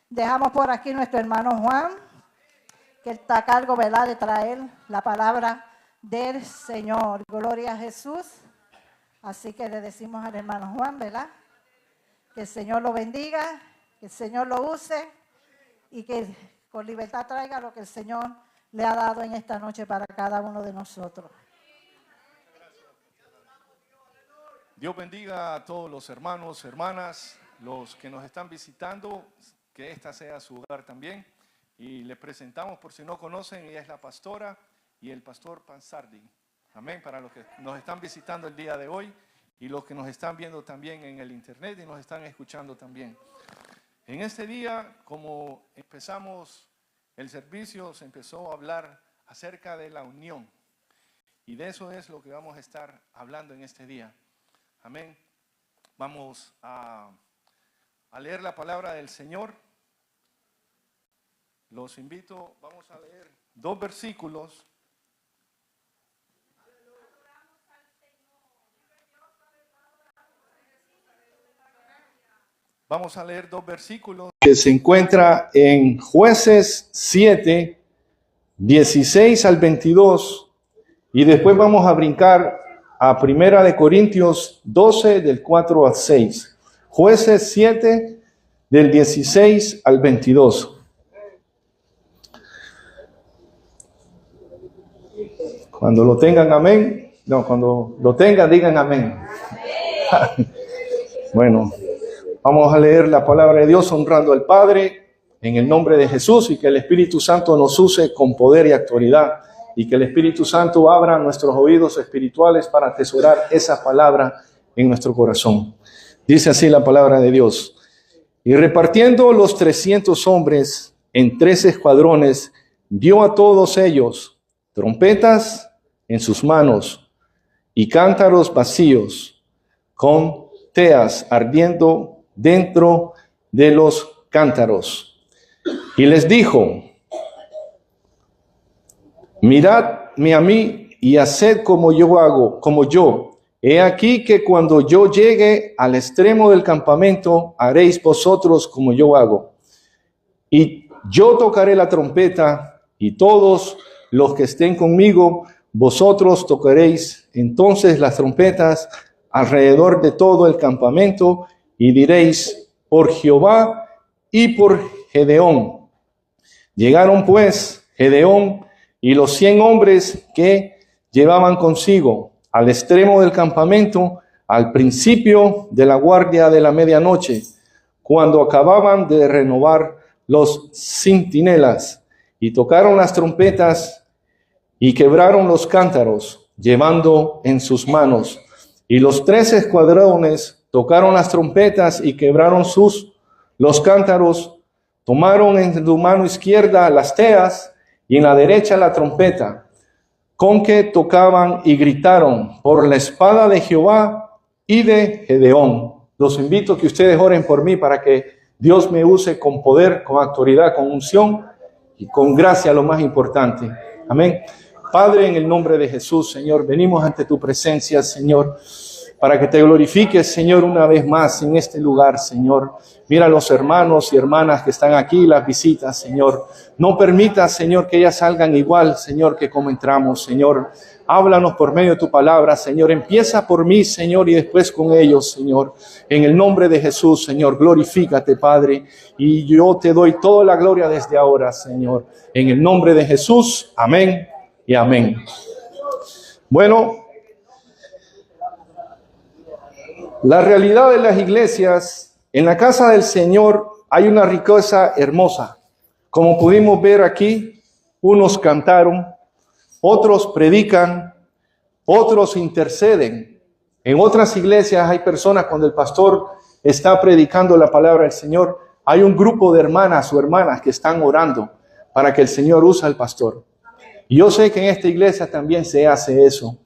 Dejamos por aquí nuestro hermano Juan, que está a cargo, ¿verdad?, de traer la palabra del Señor. Gloria a Jesús. Así que le decimos al hermano Juan, ¿verdad?, que el Señor lo bendiga, que el Señor lo use y que con libertad traiga lo que el Señor le ha dado en esta noche para cada uno de nosotros. Dios bendiga a todos los hermanos, hermanas, los que nos están visitando, que esta sea su hogar también. Y le presentamos, por si no conocen, ella es la pastora y el pastor Pansardi. Amén, para los que nos están visitando el día de hoy y los que nos están viendo también en el internet y nos están escuchando también. En este día, como empezamos el servicio, se empezó a hablar acerca de la unión. Y de eso es lo que vamos a estar hablando en este día. Amén. Vamos a leer la palabra del Señor. Los invito, vamos a leer 2 versículos. Vamos a leer 2 versículos que se encuentra en Jueces 7, 16 al 22. Y después vamos a brincar a Primera de Corintios 12, del 4 al 6. Jueces 7, del 16 al 22. Cuando lo tengan, amén. No, cuando lo tengan, digan amén. Bueno, vamos a leer la palabra de Dios honrando al Padre en el nombre de Jesús y que el Espíritu Santo nos use con poder y autoridad. Y que el Espíritu Santo abra nuestros oídos espirituales para atesorar esa palabra en nuestro corazón. Dice así la palabra de Dios. Y repartiendo los 300 hombres en 3 escuadrones, dio a todos ellos trompetas en sus manos y cántaros vacíos, con teas ardiendo dentro de los cántaros. Y les dijo: miradme a mí y haced como yo hago, como yo. He aquí que cuando yo llegue al extremo del campamento, haréis vosotros como yo hago. Y yo tocaré la trompeta, y todos los que estén conmigo, vosotros tocaréis entonces las trompetas alrededor de todo el campamento, y diréis: por Jehová y por Gedeón. Llegaron pues Gedeón y los 100 hombres que llevaban consigo al extremo del campamento, al principio de la guardia de la medianoche, cuando acababan de renovar los centinelas, y tocaron las trompetas y quebraron los cántaros, llevando en sus manos. Y los 3 escuadrones tocaron las trompetas y quebraron los cántaros, tomaron en su mano izquierda las teas y en la derecha la trompeta, con que tocaban y gritaron: por la espada de Jehová y de Gedeón. Los invito a que ustedes oren por mí para que Dios me use con poder, con autoridad, con unción y con gracia, lo más importante. Amén. Padre, en el nombre de Jesús, Señor, venimos ante tu presencia, Señor, para que te glorifiques, Señor, una vez más en este lugar, Señor. Mira a los hermanos y hermanas que están aquí, las visitas, Señor. No permitas, Señor, que ellas salgan igual, Señor, que como entramos, Señor. Háblanos por medio de tu palabra, Señor. Empieza por mí, Señor, y después con ellos, Señor. En el nombre de Jesús, Señor, glorifícate, Padre. Y yo te doy toda la gloria desde ahora, Señor. En el nombre de Jesús, amén y amén. Bueno, la realidad de las iglesias, en la casa del Señor hay una riqueza hermosa. Como pudimos ver aquí, unos cantaron, otros predican, otros interceden. En otras iglesias hay personas, cuando el pastor está predicando la palabra del Señor, hay un grupo de hermanas o hermanas que están orando para que el Señor use al pastor. Y yo sé que en esta iglesia también se hace eso.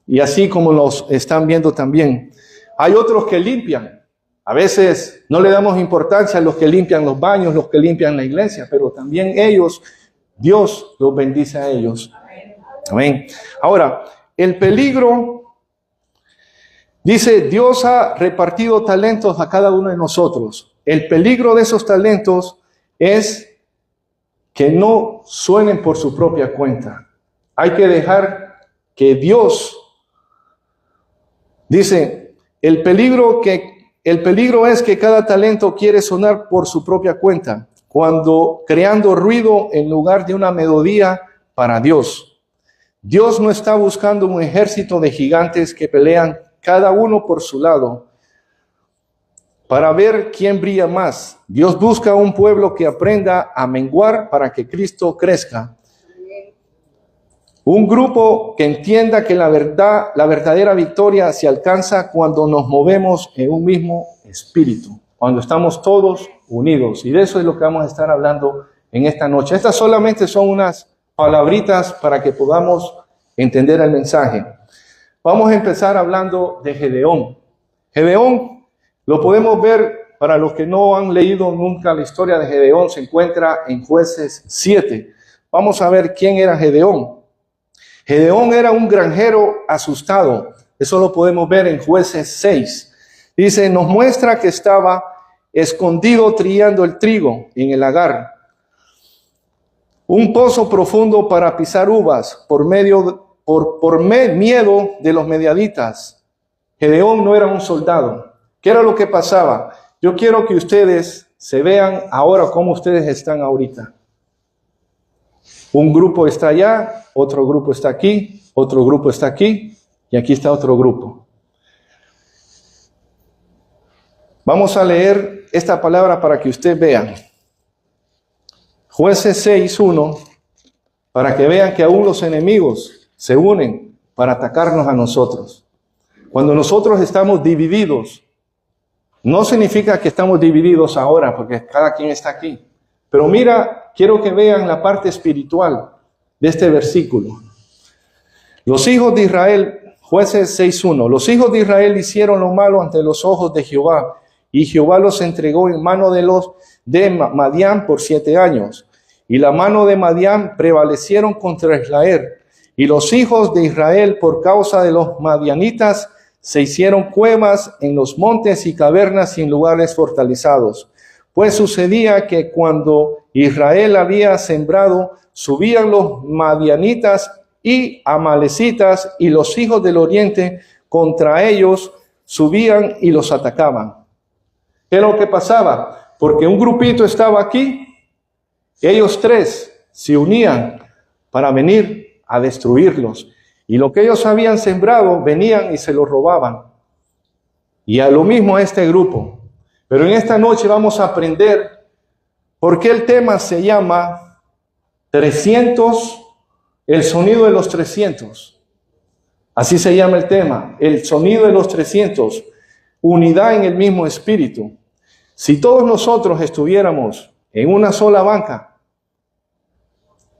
Y así como los están viendo también. Hay otros que limpian. A veces no le damos importancia a los que limpian los baños, los que limpian la iglesia, pero también ellos, Dios los bendice a ellos. Amén. Ahora, el peligro, dice, Dios ha repartido talentos a cada uno de nosotros. el peligro de esos talentos es que no suenen por su propia cuenta. Hay que dejar que Dios, dice, el peligro es que cada talento quiere sonar por su propia cuenta, cuando creando ruido en lugar de una melodía para Dios. Dios no está buscando un ejército de gigantes que pelean cada uno por su lado para ver quién brilla más. Dios busca un pueblo que aprenda a menguar para que Cristo crezca. Un grupo que entienda que la verdadera victoria se alcanza cuando nos movemos en un mismo espíritu, cuando estamos todos unidos. Y de eso es lo que vamos a estar hablando en esta noche. Estas solamente son unas palabritas para que podamos entender el mensaje. Vamos a empezar hablando de Gedeón. Gedeón lo podemos ver, para los que no han leído nunca la historia de Gedeón, se encuentra en Jueces 7. Vamos a ver quién era Gedeón. Gedeón era un granjero asustado. Eso lo podemos ver en Jueces 6. Dice, nos muestra que estaba escondido trillando el trigo en el lagar. Un pozo profundo para pisar uvas por miedo de los medianitas. Gedeón no era un soldado. ¿Qué era lo que pasaba? Yo quiero que ustedes se vean ahora cómo ustedes están ahorita. Un grupo está allá, otro grupo está aquí, otro grupo está aquí y aquí está otro grupo. Vamos a leer esta palabra para que ustedes vean. Jueces 6:1, para que vean que aún los enemigos se unen para atacarnos a nosotros. Cuando nosotros estamos divididos, no significa que estamos divididos ahora, porque cada quien está aquí. Pero mira, quiero que vean la parte espiritual de este versículo. Los hijos de Israel, Jueces 6:1, los hijos de Israel hicieron lo malo ante los ojos de Jehová, y Jehová los entregó en mano de Madián por 7 años. Y la mano de Madián prevalecieron contra Israel. Y los hijos de Israel, por causa de los madianitas, se hicieron cuevas en los montes y cavernas y en lugares fortalecidos. Pues sucedía que cuando Israel había sembrado, subían los madianitas y amalecitas, y los hijos del oriente contra ellos subían y los atacaban. ¿Qué es lo que pasaba? Porque un grupito estaba aquí, ellos tres se unían para venir a destruirlos. Y lo que ellos habían sembrado, venían y se lo robaban. Y a lo mismo a este grupo. Pero en esta noche vamos a aprender por qué el tema se llama 300, el sonido de los 300. Así se llama el tema, el sonido de los 300, unidad en el mismo espíritu. Si todos nosotros estuviéramos en una sola banca,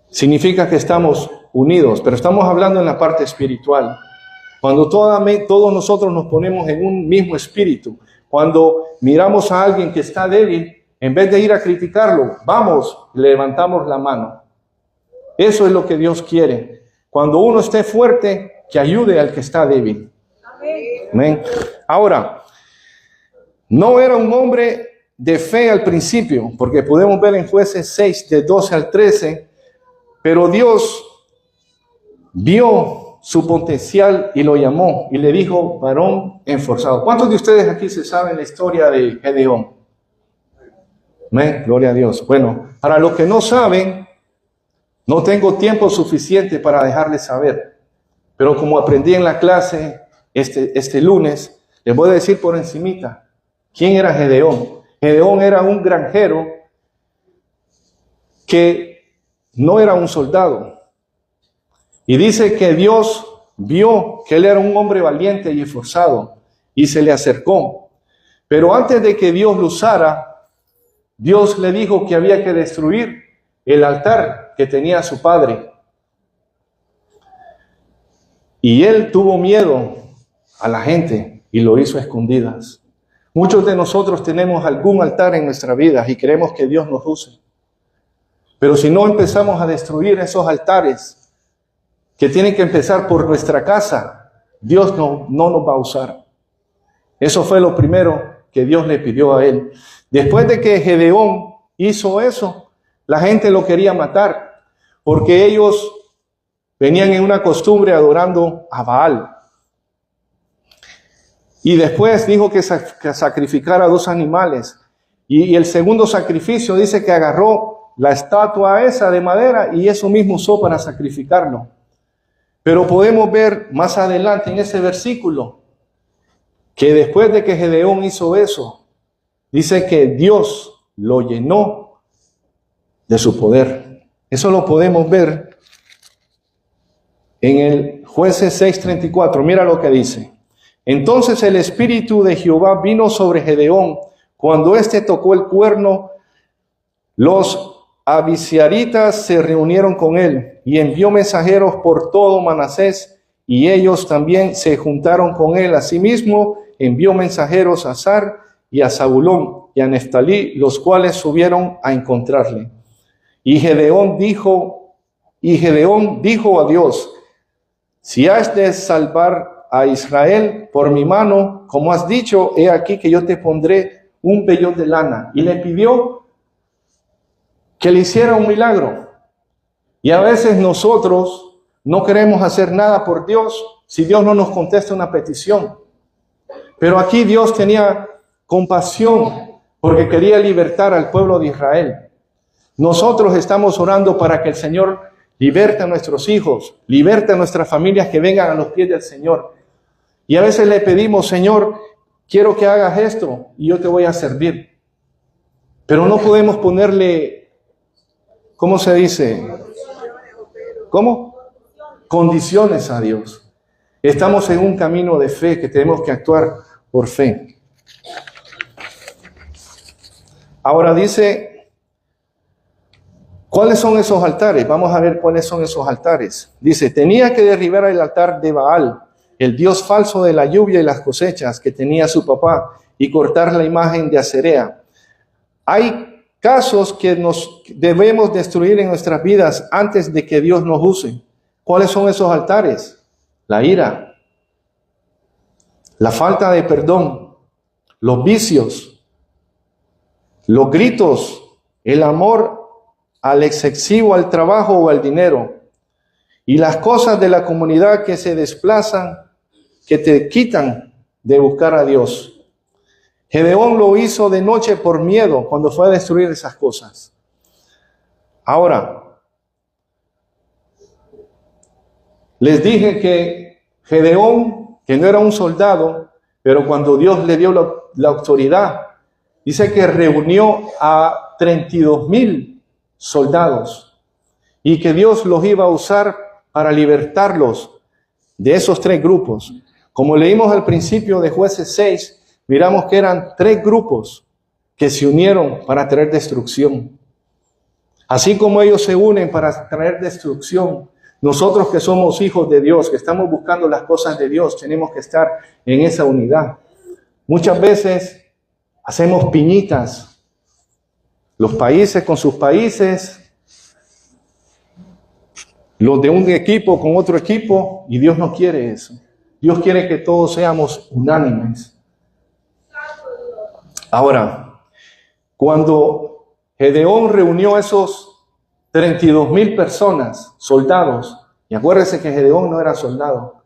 significa que estamos unidos, pero estamos hablando en la parte espiritual. Cuando todos nosotros nos ponemos en un mismo espíritu, cuando miramos a alguien que está débil, en vez de ir a criticarlo, vamos, levantamos la mano. Eso es lo que Dios quiere. Cuando uno esté fuerte, que ayude al que está débil. Amén. Ahora, no era un hombre de fe al principio, porque podemos ver en Jueces 6, de 12 al 13, pero Dios vio su potencial y lo llamó y le dijo, varón esforzado. ¿Cuántos de ustedes aquí se saben la historia de Gedeón? Amén, gloria a Dios. Bueno, para los que no saben, no tengo tiempo suficiente para dejarles saber, pero como aprendí en la clase este lunes, les voy a decir por encimita, ¿quién era Gedeón? Gedeón era un granjero que no era un soldado. Y dice que Dios vio que él era un hombre valiente y esforzado y se le acercó. Pero antes de que Dios lo usara, Dios le dijo que había que destruir el altar que tenía su padre. Y él tuvo miedo a la gente y lo hizo a escondidas. Muchos de nosotros tenemos algún altar en nuestra vida y queremos que Dios nos use. Pero si no empezamos a destruir esos altares, que tienen que empezar por nuestra casa, Dios no nos va a usar. Eso fue lo primero que Dios le pidió a él. Después de que Gedeón hizo eso, la gente lo quería matar, porque ellos venían en una costumbre adorando a Baal. Y después dijo que sacrificara 2 animales. Y el segundo sacrificio dice que agarró la estatua esa de madera y eso mismo usó para sacrificarlo. Pero podemos ver más adelante en ese versículo que después de que Gedeón hizo eso, dice que Dios lo llenó de su poder. Eso lo podemos ver en el Jueces 6:34. Mira lo que dice. Entonces el espíritu de Jehová vino sobre Gedeón. Cuando éste tocó el cuerno, los abisiaritas se reunieron con él y envió mensajeros por todo Manasés y ellos también se juntaron con él. Asimismo envió mensajeros a Azar y a Zabulón y a Neftalí, los cuales subieron a encontrarle. Y Gedeón dijo a Dios: si has de salvar a Israel por mi mano, como has dicho, he aquí que yo te pondré un vellón de lana. Y le pidió que le hiciera un milagro. Y a veces nosotros no queremos hacer nada por Dios si Dios no nos contesta una petición. Pero aquí Dios tenía compasión porque quería libertar al pueblo de Israel. Nosotros estamos orando para que el Señor liberte a nuestros hijos, liberte a nuestras familias que vengan a los pies del Señor. Y a veces le pedimos: Señor, quiero que hagas esto y yo te voy a servir. Pero no podemos ponerle, ¿cómo se dice? ¿Cómo? Condiciones a Dios. Estamos en un camino de fe que tenemos que actuar por fe. Ahora dice, ¿cuáles son esos altares? Vamos a ver cuáles son esos altares. Dice, tenía que derribar el altar de Baal, el dios falso de la lluvia y las cosechas que tenía su papá, y cortar la imagen de Aserea. Hay casos que nos debemos destruir en nuestras vidas antes de que Dios nos use. ¿Cuáles son esos altares? La ira, la falta de perdón, los vicios, los gritos, el amor al excesivo al trabajo o al dinero, y las cosas de la comunidad que se desplazan, que te quitan de buscar a Dios. Gedeón lo hizo de noche por miedo cuando fue a destruir esas cosas. Ahora, les dije que Gedeón, que no era un soldado, pero cuando Dios le dio la autoridad, dice que reunió a 32,000 soldados y que Dios los iba a usar para libertarlos de esos 3 grupos. Como leímos al principio de Jueces 6, miramos que eran 3 grupos que se unieron para traer destrucción. Así como ellos se unen para traer destrucción, nosotros que somos hijos de Dios, que estamos buscando las cosas de Dios, tenemos que estar en esa unidad. Muchas veces hacemos piñitas, los países con sus países, los de un equipo con otro equipo, y Dios no quiere eso. Dios quiere que todos seamos unánimes. Ahora, cuando Gedeón reunió a esos 32,000 personas, soldados, y acuérdense que Gedeón no era soldado,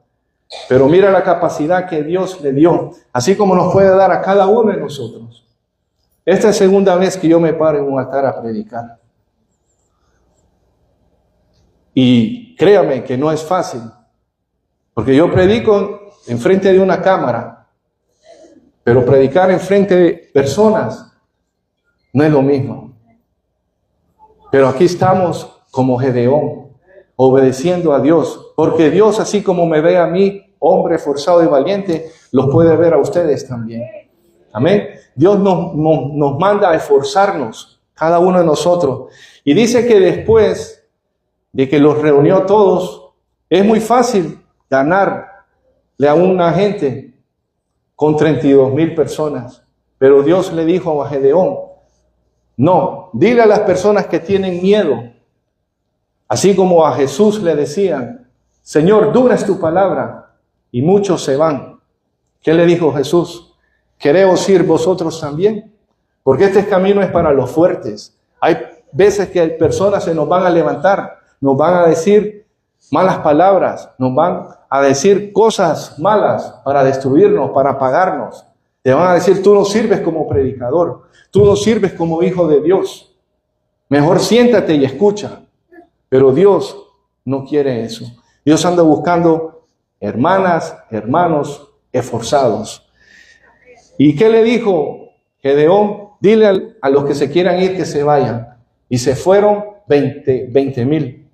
pero mira la capacidad que Dios le dio, así como nos puede dar a cada uno de nosotros. Esta es la segunda vez que yo me paro en un altar a predicar. Y créame que no es fácil, porque yo predico en frente de una cámara, pero predicar en frente de personas no es lo mismo. Pero aquí estamos como Gedeón, obedeciendo a Dios, porque Dios, así como me ve a mí, hombre forzado y valiente, los puede ver a ustedes también. Amén. Dios nos manda a esforzarnos, cada uno de nosotros. Y dice que después de que los reunió a todos, es muy fácil ganarle a una gente con 32,000 personas. Pero Dios le dijo a Gedeón, no, dile a las personas que tienen miedo, así como a Jesús le decían, Señor, dura es tu palabra, y muchos se van. ¿Qué le dijo Jesús? ¿Queréis ir vosotros también? porque este camino es para los fuertes. Hay veces que personas se nos van a levantar, nos van a decir malas palabras, nos van a decir cosas malas para destruirnos, para apagarnos. Te van a decir, tú no sirves como predicador, tú no sirves como hijo de Dios. Mejor siéntate y escucha. Pero Dios no quiere eso. Dios anda buscando hermanas, hermanos esforzados. ¿Y qué le dijo Gedeón? Dile a los que se quieran ir que se vayan. Y se fueron 22,000.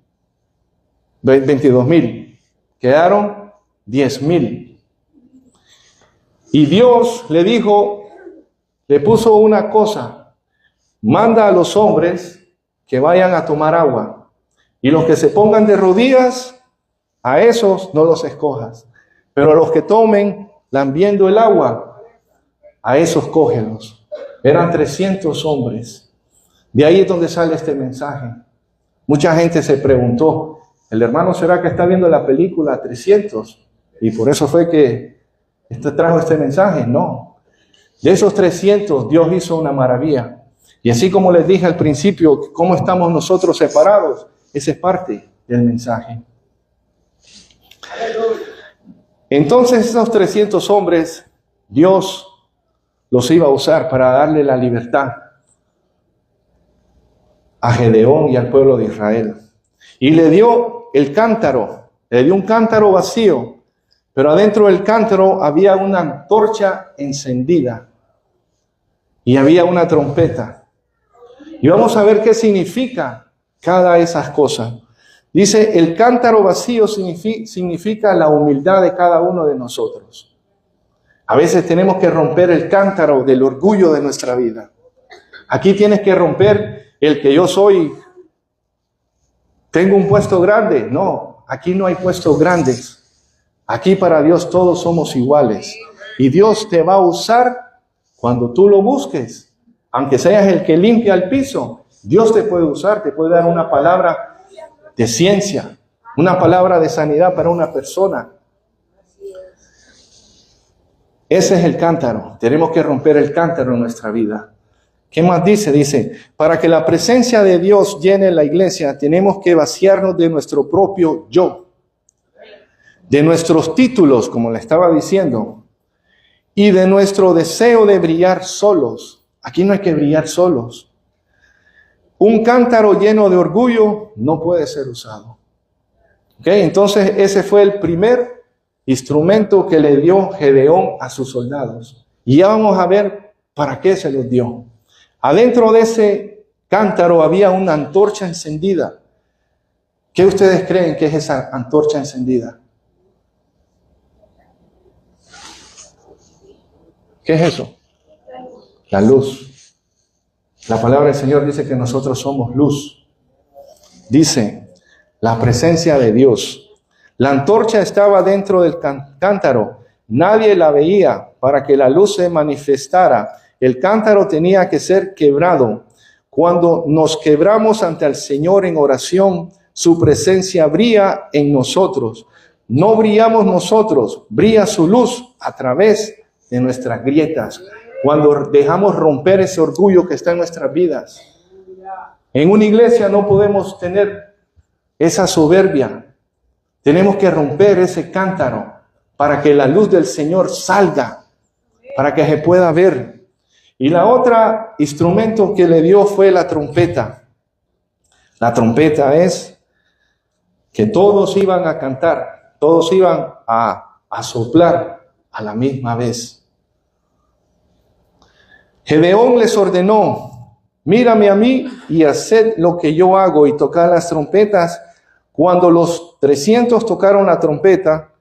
Quedaron 10,000. Y Dios le dijo, le puso una cosa: manda a los hombres que vayan a tomar agua. Y los que se pongan de rodillas, a esos no los escojas. Pero a los que tomen lambiendo el agua, a esos cógelos. Eran 300 hombres. De ahí es donde sale este mensaje. Mucha gente se preguntó, ¿el hermano será que está viendo la película 300? Y por eso fue que trajo este mensaje. No. De esos 300, Dios hizo una maravilla. Y así como les dije al principio, cómo estamos nosotros separados, esa es parte del mensaje. Entonces esos 300 hombres, Dios los iba a usar para darle la libertad a Gedeón y al pueblo de Israel. Y le dio el cántaro, le dio un cántaro vacío, pero adentro del cántaro había una antorcha encendida y había una trompeta. Y vamos a ver qué significa cada de esas cosas. Dice, el cántaro vacío significa la humildad de cada uno de nosotros. A veces tenemos que romper el cántaro del orgullo de nuestra vida. Aquí tienes que romper el que yo soy, tengo un puesto grande. No, aquí no hay puestos grandes. Aquí para Dios todos somos iguales. Y Dios te va a usar cuando tú lo busques. Aunque seas el que limpia el piso, Dios te puede usar, te puede dar una palabra de ciencia, una palabra de sanidad para una persona. Ese es el cántaro. Tenemos que romper el cántaro en nuestra vida. ¿Qué más dice? Dice, para que la presencia de Dios llene la iglesia, tenemos que vaciarnos de nuestro propio yo, de nuestros títulos, como le estaba diciendo, y de nuestro deseo de brillar solos. Aquí no hay que brillar solos. Un cántaro lleno de orgullo no puede ser usado. ¿Okay? Entonces ese fue el primer instrumento que le dio Gedeón a sus soldados. Y ya vamos a ver para qué se los dio. Adentro de ese cántaro había una antorcha encendida. ¿Qué ustedes creen que es esa antorcha encendida? ¿Qué es eso? La luz. La palabra del Señor dice que nosotros somos luz. Dice, la presencia de Dios. La antorcha estaba dentro del cántaro. Nadie la veía para que la luz se manifestara. El cántaro tenía que ser quebrado. Cuando nos quebramos ante el Señor en oración, su presencia brilla en nosotros. No brillamos nosotros, brilla su luz a través de nuestras grietas. Cuando dejamos romper ese orgullo que está en nuestras vidas. En una iglesia no podemos tener esa soberbia. Tenemos que romper ese cántaro para que la luz del Señor salga, para que se pueda ver. Y la otra instrumento que le dio fue la trompeta. La trompeta es que todos iban a cantar, todos iban a soplar a la misma vez. Gedeón les ordenó, mírame a mí y haced lo que yo hago, y tocad las trompetas. Cuando los 300 tocaron la trompeta,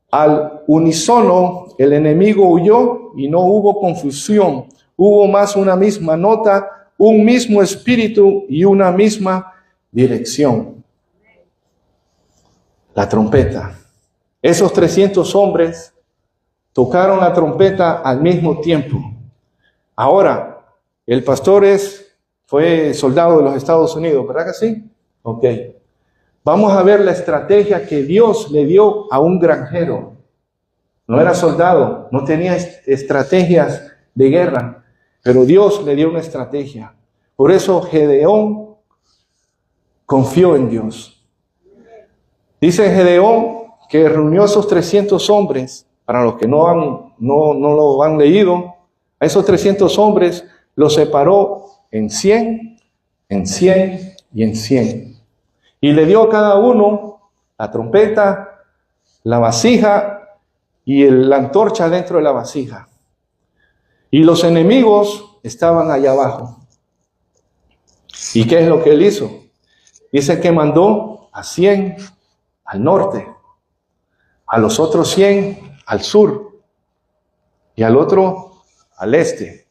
al unísono el enemigo huyó y no hubo confusión. Hubo más una misma nota, un mismo espíritu y una misma dirección. La trompeta. Esos 300 hombres tocaron la trompeta al mismo tiempo. Ahora, el pastor fue soldado de los Estados Unidos, ¿verdad que sí? Ok. Vamos a ver la estrategia que Dios le dio a un granjero. No era soldado, no tenía estrategias de guerra. pero Dios le dio una estrategia. Por eso Gedeón confió en Dios. Dice Gedeón que reunió a esos 300 hombres, para los que no lo han leído, a esos 300 hombres los separó en 100, en 100 y en 100. Y le dio a cada uno la trompeta, la vasija y la antorcha dentro de la vasija. Y los enemigos estaban allá abajo. ¿Y qué es lo que él hizo? Dice que mandó a 100 al norte, a los otros 100 al sur y al otro al este.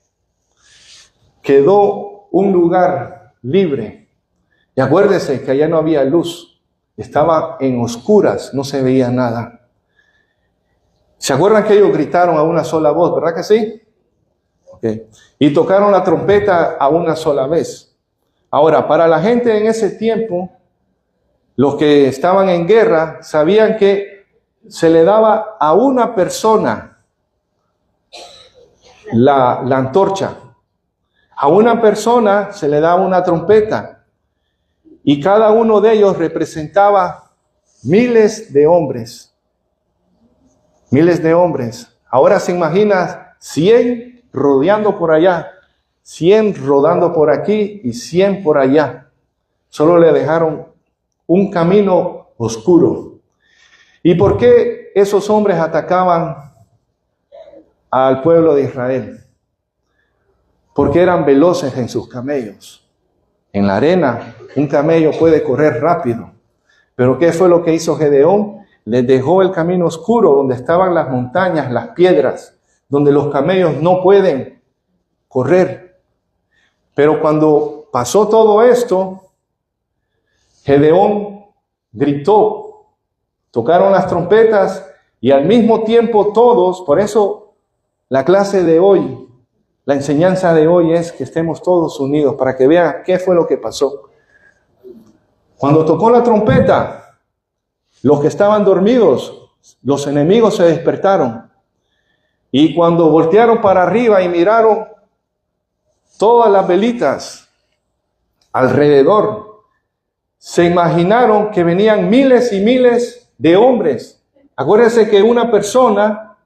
Quedó un lugar libre. Y acuérdese que allá no había luz. Estaba en oscuras, no se veía nada. ¿Se acuerdan que ellos gritaron a una sola voz, verdad que sí? Okay. Y tocaron la trompeta a una sola vez. Ahora, para la gente en ese tiempo, los que estaban en guerra sabían que se le daba a una persona la antorcha. A una persona se le daba una trompeta. Y cada uno de ellos representaba miles de hombres. Miles de hombres. Ahora se imagina 100 rodeando por allá, 100 rodando por aquí y 100 por allá. Solo le dejaron un camino oscuro. ¿Y por qué esos hombres atacaban al pueblo de Israel? Porque eran veloces en sus camellos. En la arena, un camello puede correr rápido. Pero ¿qué fue lo que hizo Gedeón? Les dejó el camino oscuro donde estaban las montañas, las piedras, donde los camellos no pueden correr. Pero cuando pasó todo esto, Gedeón gritó, tocaron las trompetas y al mismo tiempo todos, por eso la clase de hoy, la enseñanza de hoy es que estemos todos unidos para que vean qué fue lo que pasó. Cuando tocó la trompeta, los que estaban dormidos, los enemigos se despertaron. Y cuando voltearon para arriba y miraron todas las velitas alrededor, se imaginaron que venían miles y miles de hombres. Acuérdense que una persona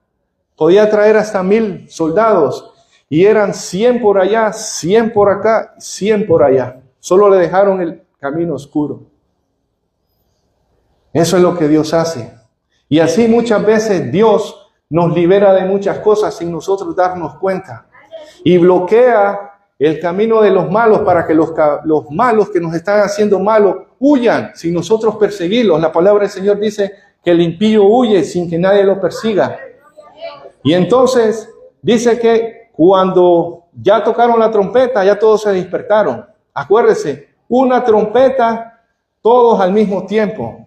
podía traer hasta 1000 soldados y eran 100 por allá, 100 por acá, 100 por allá. Solo le dejaron el camino oscuro. Eso es lo que Dios hace. Y así muchas veces Dios nos libera de muchas cosas sin nosotros darnos cuenta. Y bloquea el camino de los malos para que los malos que nos están haciendo malos huyan sin nosotros perseguirlos. La palabra del Señor dice que el impío huye sin que nadie lo persiga. Y entonces dice que cuando ya tocaron la trompeta, ya todos se despertaron. Acuérdese, una trompeta, todos al mismo tiempo.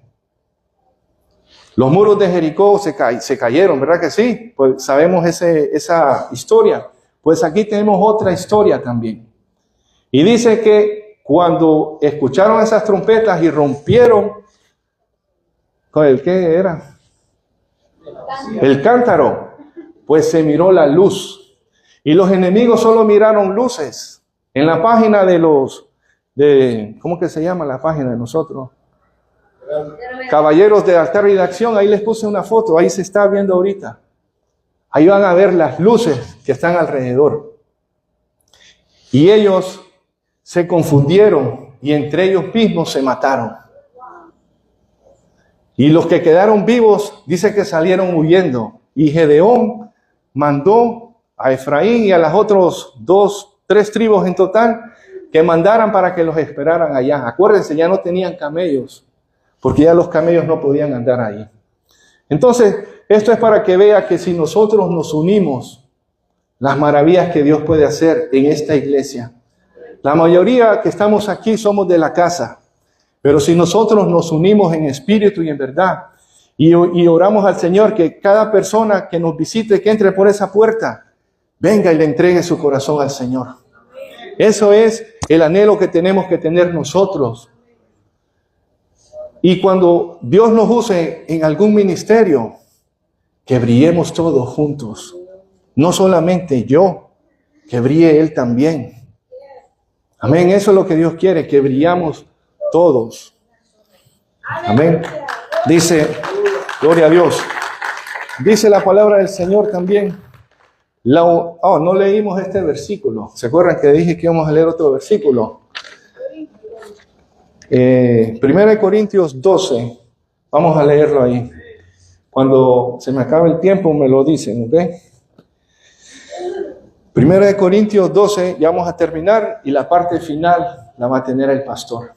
Los muros de Jericó se cayeron, ¿verdad que sí? Pues sabemos esa historia. Pues aquí tenemos otra historia también. Y dice que cuando escucharon esas trompetas y rompieron, ¿qué era? El cántaro, pues se miró la luz. Y los enemigos solo miraron luces. En la página ¿cómo que se llama la página de nosotros? Caballeros de Alta Redacción, ahí les puse una foto, ahí se está viendo ahorita. Ahí van a ver las luces que están alrededor. Y ellos se confundieron y entre ellos mismos se mataron. Y los que quedaron vivos, dice que salieron huyendo. Y Gedeón mandó a Efraín y a las otras 3 tribus en total que mandaran para que los esperaran allá. Acuérdense, ya no tenían camellos, porque ya los camellos no podían andar ahí. Entonces, esto es para que vea que si nosotros nos unimos, las maravillas que Dios puede hacer en esta iglesia. La mayoría que estamos aquí somos de la casa, pero si nosotros nos unimos en espíritu y en verdad, y oramos al Señor que cada persona que nos visite, que entre por esa puerta, venga y le entregue su corazón al Señor. Eso es el anhelo que tenemos que tener nosotros. Y cuando Dios nos use en algún ministerio, que brillemos todos juntos. No solamente yo, que brille Él también. Amén. Eso es lo que Dios quiere, que brillamos todos. Amén. Dice, gloria a Dios. Dice la palabra del Señor también. No leímos este versículo. ¿Se acuerdan que dije que íbamos a leer otro versículo? 1 Corintios 12. Vamos a leerlo ahí. Cuando se me acabe el tiempo me lo dicen, ¿ok? 1 Corintios 12, ya vamos a terminar y la parte final la va a tener el pastor.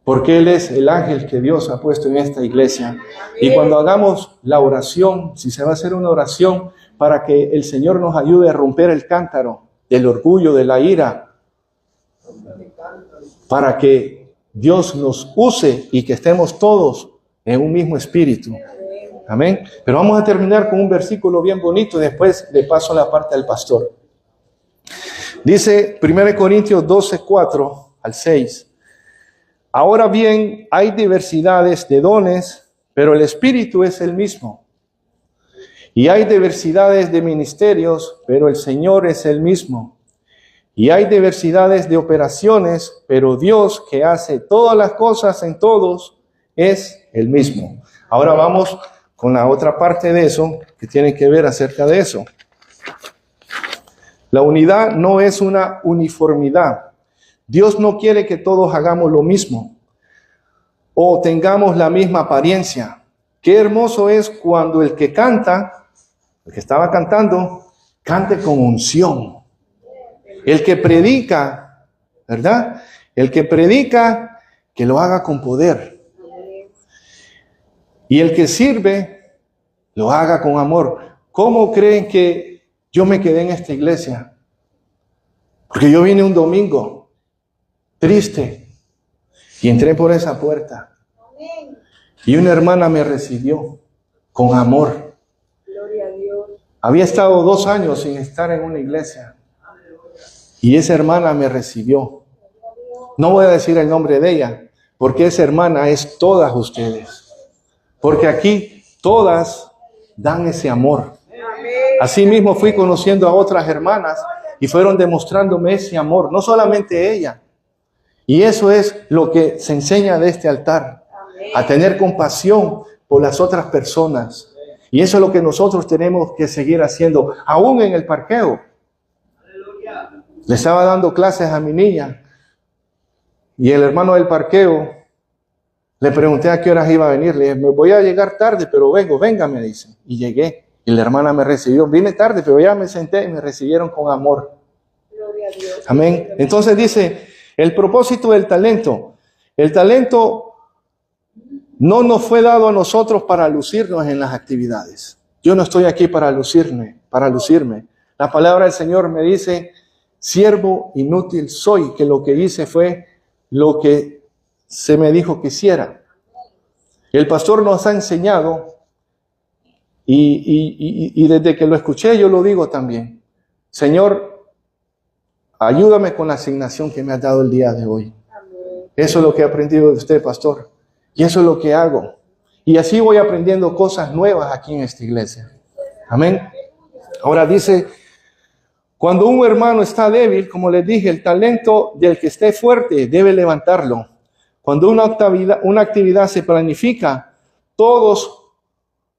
Porque Él es el ángel que Dios ha puesto en esta iglesia. Y cuando hagamos la oración, si se va a hacer una oración para que el Señor nos ayude a romper el cántaro del orgullo, de la ira, para que Dios nos use y que estemos todos en un mismo espíritu. Amén. Pero vamos a terminar con un versículo bien bonito y después le paso la parte al pastor. Dice 1 Corintios 12, 4 al 6. Ahora bien, hay diversidades de dones, pero el Espíritu es el mismo. Y hay diversidades de ministerios, pero el Señor es el mismo. Y hay diversidades de operaciones, pero Dios, que hace todas las cosas en todos, es el mismo. Ahora vamos con la otra parte de eso, que tiene que ver acerca de eso. La unidad no es una uniformidad. Dios no quiere que todos hagamos lo mismo o tengamos la misma apariencia. Qué hermoso es cuando el que canta, el que estaba cantando, cante con unción. El que predica, ¿verdad? El que predica, que lo haga con poder. Y el que sirve, lo haga con amor. ¿Cómo creen que yo me quedé en esta iglesia? Porque yo vine un domingo triste y entré por esa puerta. Y una hermana me recibió con amor. Había estado 2 años sin estar en una iglesia. Y esa hermana me recibió. No voy a decir el nombre de ella, porque esa hermana es todas ustedes. Porque aquí todas dan ese amor. Así mismo fui conociendo a otras hermanas y fueron demostrándome ese amor, no solamente ella. Y eso es lo que se enseña de este altar, a tener compasión por las otras personas. Y eso es lo que nosotros tenemos que seguir haciendo, aún en el parqueo. Le estaba dando clases a mi niña y el hermano del parqueo, le pregunté a qué horas iba a venir. Le dije, me voy a llegar tarde, pero venga, me dice. Y llegué. Y la hermana me recibió. Vine tarde, pero ya me senté y me recibieron con amor. Gloria a Dios. Amén. Entonces dice, el propósito del talento. El talento no nos fue dado a nosotros para lucirnos en las actividades. Yo no estoy aquí para lucirme. La palabra del Señor me dice, siervo inútil soy, que lo que hice fue lo que se me dijo que hiciera. El pastor nos ha enseñado, y desde que lo escuché yo lo digo también. Señor, ayúdame con la asignación que me has dado el día de hoy. Eso es lo que he aprendido de usted, pastor. Y eso es lo que hago. Y así voy aprendiendo cosas nuevas aquí en esta iglesia. Amén. Ahora dice, cuando un hermano está débil, como les dije, el talento del que esté fuerte debe levantarlo. Cuando una actividad se planifica, todos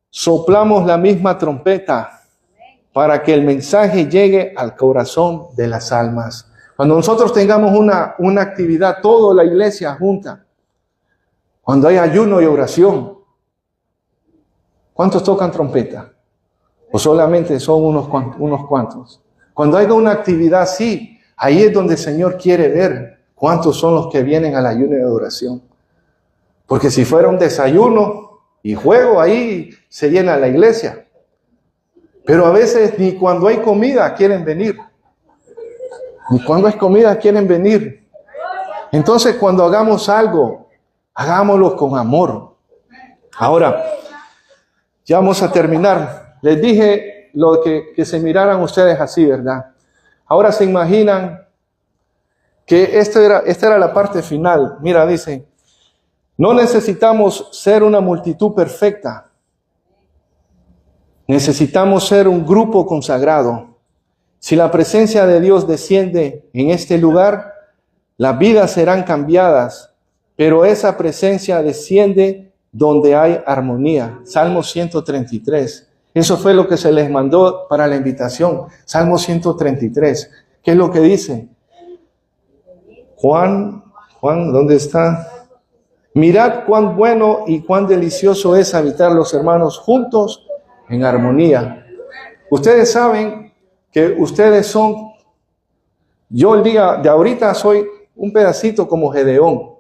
soplamos la misma trompeta para que el mensaje llegue al corazón de las almas. Cuando nosotros tengamos una actividad, toda la iglesia junta, cuando hay ayuno y oración, ¿cuántos tocan trompeta? ¿O solamente son unos cuantos? Cuando haya una actividad así, ahí es donde el Señor quiere ver cuántos son los que vienen al ayuno y oración. Porque si fuera un desayuno y juego, ahí se llena la iglesia. Pero a veces ni cuando hay comida quieren venir. Entonces cuando hagamos algo, hagámoslo con amor. Ahora, ya vamos a terminar. Les dije lo que se miraran ustedes así, ¿verdad? Ahora se imaginan que esta era la parte final. Mira, dice, no necesitamos ser una multitud perfecta. Necesitamos ser un grupo consagrado. Si la presencia de Dios desciende en este lugar, las vidas serán cambiadas, pero esa presencia desciende donde hay armonía. Salmo 133. Eso fue lo que se les mandó para la invitación. Salmo 133. ¿Qué es lo que dice? Juan, ¿dónde está? Mirad cuán bueno y cuán delicioso es habitar los hermanos juntos en armonía. Ustedes saben que ustedes son, yo el día de ahorita soy un pedacito como Gedeón.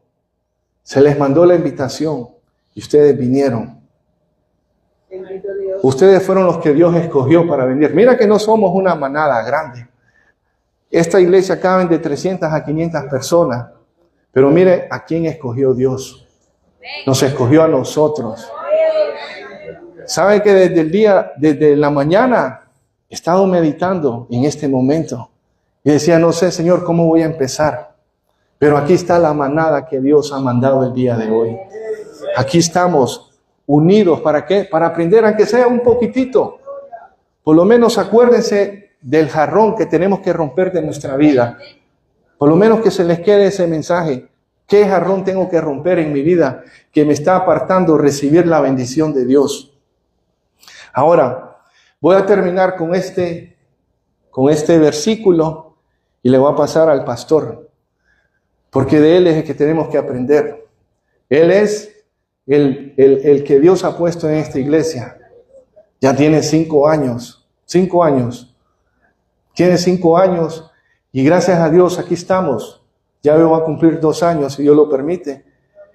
Se les mandó la invitación y ustedes vinieron. Ustedes fueron los que Dios escogió para venir. Mira que no somos una manada grande. Esta iglesia caben de 300 a 500 personas. Pero mire a quién escogió Dios. Nos escogió a nosotros. ¿Sabe que desde la mañana he estado meditando en este momento? Y decía, no sé, Señor, ¿cómo voy a empezar? Pero aquí está la manada que Dios ha mandado el día de hoy. Aquí estamos unidos. ¿Para qué? Para aprender, aunque sea un poquitito. Por lo menos acuérdense del jarrón que tenemos que romper de nuestra vida. Por lo menos que se les quede ese mensaje. ¿Qué jarrón tengo que romper en mi vida que me está apartando recibir la bendición de Dios? Ahora, voy a terminar con este versículo y le voy a pasar al pastor. Porque de él es el que tenemos que aprender. Él es el que Dios ha puesto en esta iglesia. Ya tiene 5 años. 5 años. Tiene 5 años. Y gracias a Dios aquí estamos. Ya va a cumplir 2 años, si Dios lo permite.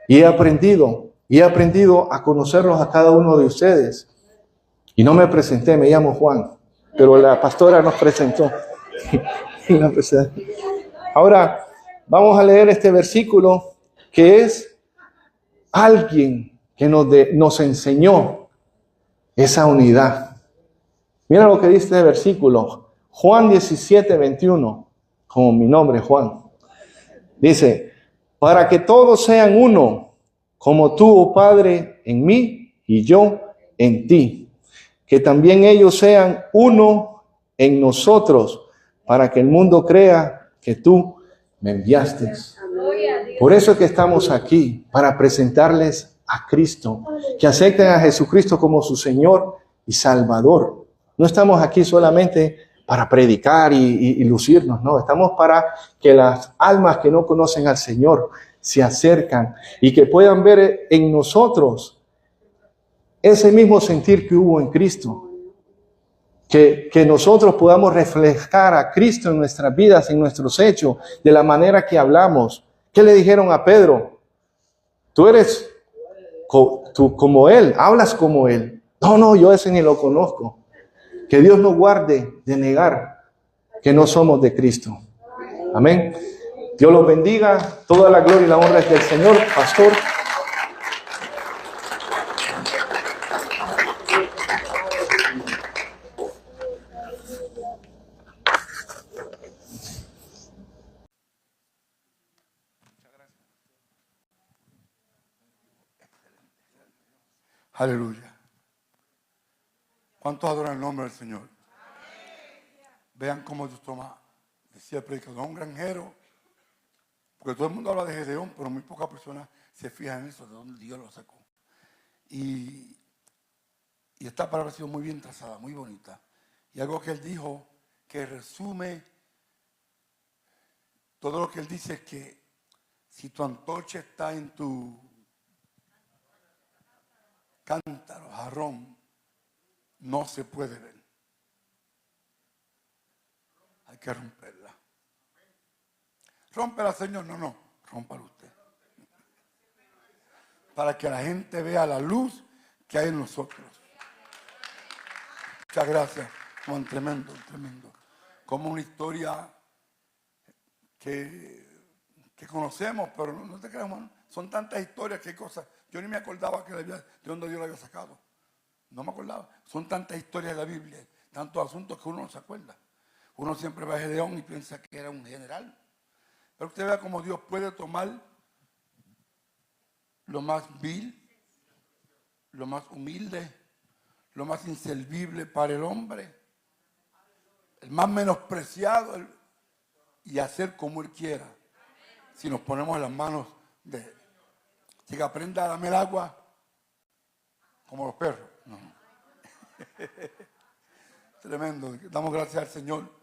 Y he aprendido a conocerlos a cada uno de ustedes. Y no me presenté, me llamo Juan. Pero la pastora nos presentó. Ahora, vamos a leer este versículo que es alguien que nos enseñó esa unidad. Mira lo que dice este versículo. Juan 17:21, como mi nombre, Juan. Dice, para que todos sean uno, como tú, oh Padre, en mí y yo en ti. Que también ellos sean uno en nosotros, para que el mundo crea que tú me enviaste. Por eso es que estamos aquí, para presentarles a Cristo, que acepten a Jesucristo como su Señor y Salvador. No estamos aquí solamente para predicar y lucirnos, no, estamos para que las almas que no conocen al Señor se acercan y que puedan ver en nosotros ese mismo sentir que hubo en Cristo. Que nosotros podamos reflejar a Cristo en nuestras vidas, en nuestros hechos, de la manera que hablamos. ¿Qué le dijeron a Pedro? Tú eres como Él, hablas como Él. No, yo ese ni lo conozco. Que Dios nos guarde de negar que no somos de Cristo. Amén. Dios los bendiga. Toda la gloria y la honra es del Señor. Pastor. Aleluya. ¿Cuántos adoran el nombre del Señor? Vean cómo Dios toma, decía el predicador, un granjero, porque todo el mundo habla de Gedeón, pero muy pocas personas se fijan en eso, de dónde Dios lo sacó. Y esta palabra ha sido muy bien trazada, muy bonita. Y algo que él dijo que resume todo lo que él dice es que si tu antorcha está en tu cántaro, jarrón, no se puede ver. Hay que romperla. Rómpela, Señor. No, rómpala usted. Para que la gente vea la luz que hay en nosotros. Muchas gracias, Juan. Tremendo. Como una historia que conocemos, pero no te creas, hermano. Son tantas historias que hay cosas. Yo ni me acordaba de dónde Dios la había sacado. No me acordaba. Son tantas historias de la Biblia, tantos asuntos que uno no se acuerda. Uno siempre va a Gedeón y piensa que era un general. Pero usted vea cómo Dios puede tomar lo más vil, lo más humilde, lo más inservible para el hombre, el más menospreciado y hacer como Él quiera. Si nos ponemos en las manos de Él. Si que aprenda a darme el agua como los perros. No. Tremendo. Damos gracias al Señor